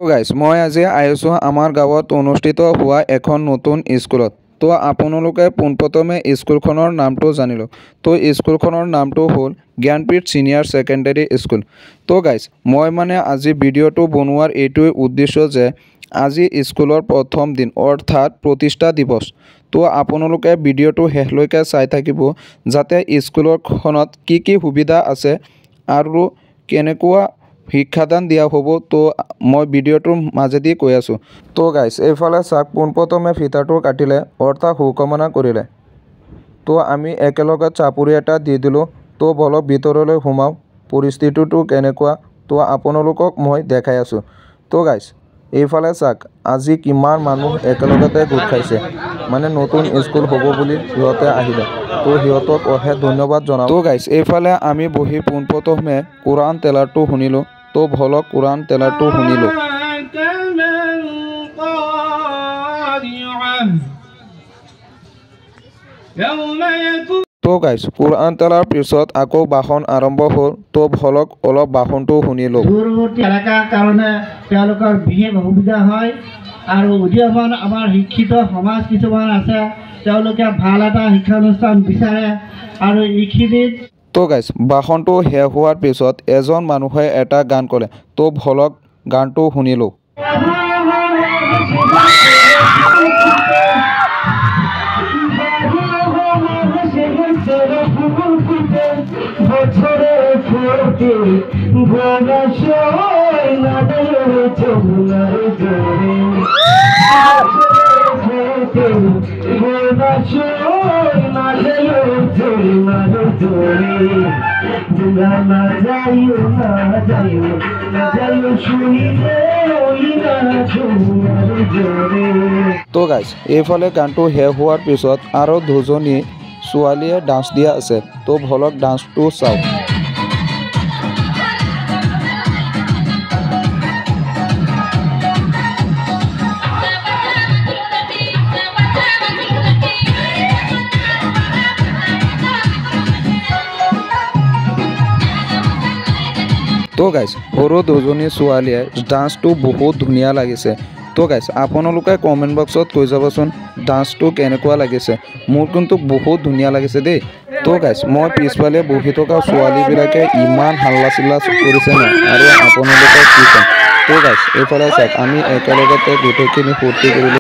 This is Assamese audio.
তো গাইজ মই আজি আহিছোঁ আমাৰ গাঁৱত অনুষ্ঠিত হোৱা এখন নতুন স্কুলত। তো আপোনালোকে পোনপ্ৰথমে স্কুলখনৰ নামটো জানি লওক। তো স্কুলখনৰ নামটো হ'ল জ্ঞানপীঠ ছিনিয়ৰ ছেকেণ্ডেৰী স্কুল। তো গাইজ মই আজি ভিডিঅ'টো বনোৱাৰ এইটোৱে উদ্দেশ্য যে আজি স্কুলৰ প্ৰথম দিন অৰ্থাৎ প্ৰতিষ্ঠা দিৱস। তো আপোনালোকে ভিডিঅ'টো শেষলৈকে চাই থাকিব যাতে স্কুলখনত কি সুবিধা আছে আৰু কেনেকুৱা শিক্ষাদান দিয়া হ'ব। তো মই ভিডিঅ'টোৰ মাজেদি কৈ আছোঁ। তো গাইজ এইফালে চাওক, পোনপ্ৰথমে ফিতাটো কাটিলে অৰ্থাৎ শুভকামনা কৰিলে। তো আমি একেলগে চাপৰি এটা দি দিলোঁ। তো বলক ভিতৰলৈ সোমাওঁ, পৰিস্থিতিটো কেনেকুৱা তো আপোনালোকক মই দেখাই আছোঁ। তো গাইজ এইফালে চাওক, আজি কিমান মানুহ একেলগতে গোট খাইছে, নতুন স্কুল হ'ব বুলি সিহঁতে আহিলে। তো সিহঁতক অশেষ ধন্যবাদ জনাওঁ। তো গাইজ এইফালে আমি বহি পোনপ্ৰথমে কোৰাণ তেলাওয়াতটো শুনিলোঁ। তো ভলক কোৰাণ তেলাওয়াতটো শুনিলোঁ। তো গাইজ কোৰাণ তেলাওয়াৰ পিছত আকৌ ভাষণ আৰম্ভ হ'ল। তো ভলক অলপ ভাষণটো শুনিলোঁ। দূৰৱৰ্তী এলেকাৰ কাৰণে তেওঁলোকৰ বিশেষ অসুবিধা হয় আৰু উদীয়মান আমাৰ শিক্ষিত সমাজ কিছুমান আছে, তেওঁলোকে ভাল এটা শিক্ষানুষ্ঠান বিচাৰে আৰু এইখিনিত। তো গাইজ ভাষণটো শেষ হোৱাৰ পিছত এজন মানুহে এটা গান ক'লে। তো ভলক গানটো শুনিলোঁ। তো গাইজ এইফালে গানটো শেষ হোৱাৰ পিছত আৰু দুজনী ছোৱালীয়ে ডান্স দিয়া আছে। তো ভলক ডান্সটো চাওক। তো গাইজ সৰু দুজনী ছোৱালীয়ে ডান্সটো বহুত ধুনীয়া লাগিছে। তো গাইজ আপোনালোকে কমেণ্ট বক্সত কৈ যাবচোন ডান্সটো কেনেকুৱা লাগিছে। মোৰ কিন্তু বহুত ধুনীয়া লাগিছে দেই। তো গাইজ মই পিছফালে বহি থকা ছোৱালীবিলাকে ইমান হাল্লা চিল্লা কৰিছে ন, আৰু আপোনালোকে কি ক'ম। তো গাইজ এইফালে চাওক, আমি একেলগতে গোটেইখিনি ফূৰ্তি কৰিলোঁ।